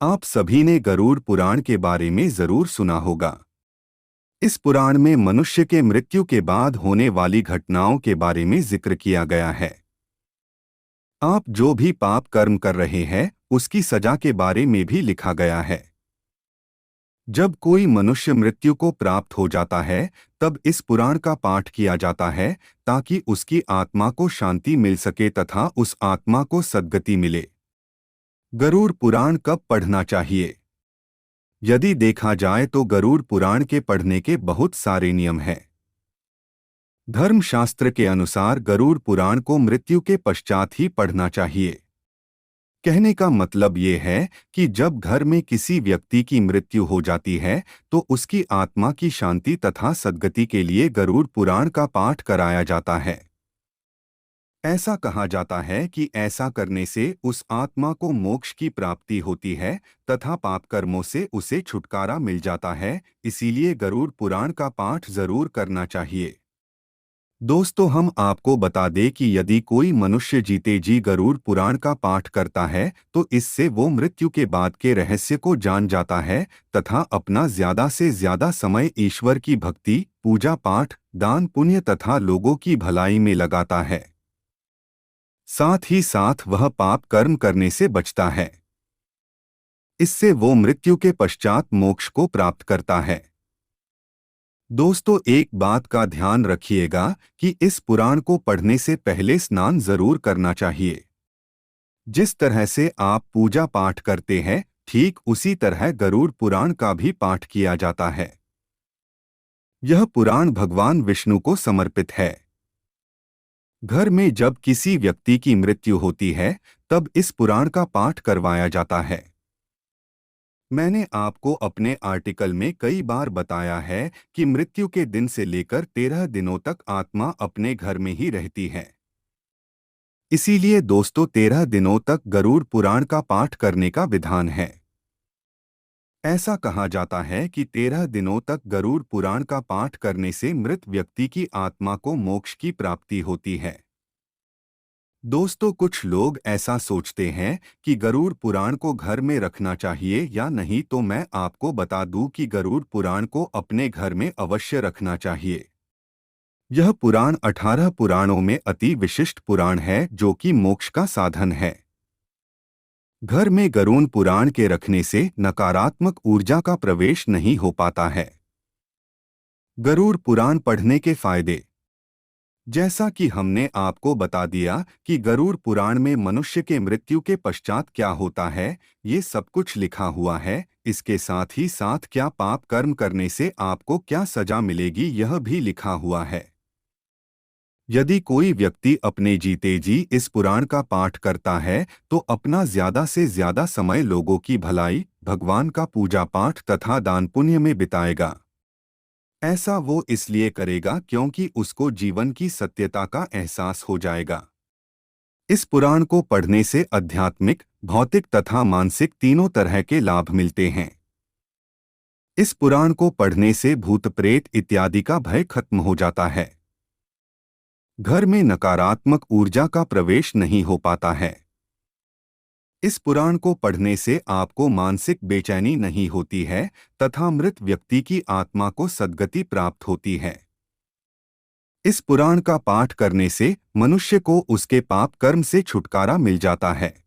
आप सभी ने गरुड़ पुराण के बारे में जरूर सुना होगा। इस पुराण में मनुष्य के मृत्यु के बाद होने वाली घटनाओं के बारे में जिक्र किया गया है। आप जो भी पाप कर्म कर रहे हैं उसकी सजा के बारे में भी लिखा गया है। जब कोई मनुष्य मृत्यु को प्राप्त हो जाता है तब इस पुराण का पाठ किया जाता है ताकि उसकी आत्मा को शांति मिल सके तथा उस आत्मा को सद्गति मिले। गरुड़ पुराण कब पढ़ना चाहिए? यदि देखा जाए तो गरुड़ पुराण के पढ़ने के बहुत सारे नियम हैं। धर्मशास्त्र के अनुसार गरुड़ पुराण को मृत्यु के पश्चात ही पढ़ना चाहिए। कहने का मतलब ये है कि जब घर में किसी व्यक्ति की मृत्यु हो जाती है तो उसकी आत्मा की शांति तथा सद्गति के लिए गरुड़ पुराण का पाठ कराया जाता है। ऐसा कहा जाता है कि ऐसा करने से उस आत्मा को मोक्ष की प्राप्ति होती है तथा पाप कर्मों से उसे छुटकारा मिल जाता है, इसीलिए गरुड़ पुराण का पाठ जरूर करना चाहिए। दोस्तों, हम आपको बता दें कि यदि कोई मनुष्य जीते जी गरुड़ पुराण का पाठ करता है तो इससे वो मृत्यु के बाद के रहस्य को जान जाता है तथा अपना ज्यादा से ज्यादा समय ईश्वर की भक्ति, पूजा पाठ, दान पुण्य तथा लोगों की भलाई में लगाता है। साथ ही साथ वह पाप कर्म करने से बचता है। इससे वो मृत्यु के पश्चात मोक्ष को प्राप्त करता है। दोस्तों, एक बात का ध्यान रखिएगा कि इस पुराण को पढ़ने से पहले स्नान जरूर करना चाहिए। जिस तरह से आप पूजा पाठ करते हैं ठीक उसी तरह गरुड़ पुराण का भी पाठ किया जाता है। यह पुराण भगवान विष्णु को समर्पित है। घर में जब किसी व्यक्ति की मृत्यु होती है तब इस पुराण का पाठ करवाया जाता है। मैंने आपको अपने आर्टिकल में कई बार बताया है कि मृत्यु के दिन से लेकर 13 दिनों तक आत्मा अपने घर में ही रहती है। इसीलिए दोस्तों 13 दिनों तक गरुड़ पुराण का पाठ करने का विधान है। ऐसा कहा जाता है कि 13 दिनों तक गरुड़ पुराण का पाठ करने से मृत व्यक्ति की आत्मा को मोक्ष की प्राप्ति होती है। दोस्तों, कुछ लोग ऐसा सोचते हैं कि गरुड़ पुराण को घर में रखना चाहिए या नहीं, तो मैं आपको बता दूं कि गरुड़ पुराण को अपने घर में अवश्य रखना चाहिए। यह पुराण 18 पुराणों में अति विशिष्ट पुराण है जो कि मोक्ष का साधन है। घर में गरुड़ पुराण के रखने से नकारात्मक ऊर्जा का प्रवेश नहीं हो पाता है। गरुड़ पुराण पढ़ने के फायदे। जैसा कि हमने आपको बता दिया कि गरुड़ पुराण में मनुष्य के मृत्यु के पश्चात क्या होता है, ये सब कुछ लिखा हुआ है। इसके साथ ही साथ क्या पाप कर्म करने से आपको क्या सजा मिलेगी यह भी लिखा हुआ है। यदि कोई व्यक्ति अपने जीते जी इस पुराण का पाठ करता है तो अपना ज्यादा से ज्यादा समय लोगों की भलाई, भगवान का पूजा पाठ तथा दान पुण्य में बिताएगा। ऐसा वो इसलिए करेगा क्योंकि उसको जीवन की सत्यता का एहसास हो जाएगा। इस पुराण को पढ़ने से आध्यात्मिक, भौतिक तथा मानसिक तीनों तरह के लाभ मिलते हैं। इस पुराण को पढ़ने से भूत प्रेत इत्यादि का भय खत्म हो जाता है। घर में नकारात्मक ऊर्जा का प्रवेश नहीं हो पाता है। इस पुराण को पढ़ने से आपको मानसिक बेचैनी नहीं होती है तथा मृत व्यक्ति की आत्मा को सद्गति प्राप्त होती है। इस पुराण का पाठ करने से मनुष्य को उसके पाप कर्म से छुटकारा मिल जाता है।